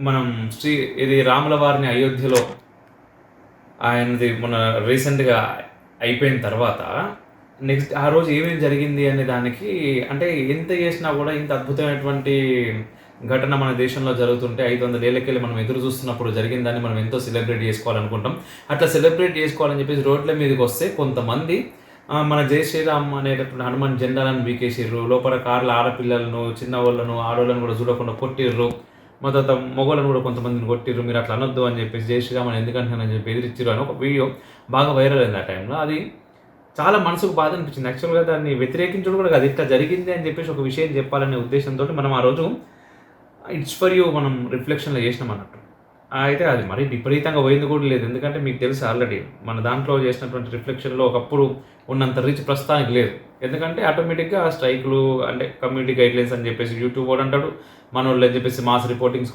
మనం శ్రీ ఇది రాముల వారిని అయోధ్యలో ఆయనది మొన్న రీసెంట్‌గా అయిపోయిన తర్వాత నెక్స్ట్ ఆ రోజు ఏమేమి జరిగింది అనే దానికి అంటే ఎంత చేసినా గూడా ఇంత అద్భుతమైనటువంటి ఘటన మన దేశంలో జరుగుతుంటే 500 ఏళ్లకెళ్ళి మనం ఎదురు చూస్తున్నప్పుడు జరిగిన దాన్ని మనం ఎంతో సెలబ్రేట్ చేసుకోవాలనుకుంటాం. అట్లా సెలబ్రేట్ చేసుకోవాలని చెప్పేసి రోడ్ల మీదకొస్తే కొంతమంది మన జై శ్రీరామ్ అనేటటువంటి హనుమాన్ జెండాలను పీకేసిర్రు. లోపల కార్‌లో ఆడపిల్లలను, చిన్నోళ్ళను, ఆడోళ్ళని గూడా చూడకుండా కొట్టిర్రు. తర్వాత మగోళ్ళని గూడా కొంతమందిని కొట్టిర్రు. మీరట్లా అనొద్దు అని జెప్పేసి, జై శ్రీరామ్ అని ఎందుకంటున్నారని జెప్పి ఎదిరిచ్చిర్రు అని ఒక వీడియో బాగా వైరల్ అయింది ఆ టైంలో. అది చాలా మనసుకు బాధ అనిపించింది. యాక్చువల్‌గా దాన్ని వ్యతిరేకించడం కూడా కాదు. ఇట్లా జరిగింది అని జెప్పేసి ఒక విషయం చెప్పాలనే ఉద్దేశంతోటి మనం ఆ రోజు ఇట్స్ ఫర్ యూ మనం రిఫ్లెక్షన్‌లో చేసినామన్నట్టు. అయితే అది మరీ విపరీతంగా పోయింది కూడా లేదు. ఎందుకంటే మీకు తెలుసు ఆల్రెడీ మన దాంట్లో చేసినటువంటి రిఫ్లెక్షన్‌లో ఒకప్పుడు ఉన్నంత రీచ్ ప్రస్తుతానికి లేదు. ఎందుకంటే ఆటోమేటిక్‌గా స్ట్రైక్‌లు అంటే కమ్యూనిటీ గైడ్‌లైన్స్ అని జెప్పేసి యూట్యూబ్ వోడంటాడు. మనోళ్ళని జెప్పేసి మాస్ రిపోర్టింగ్స్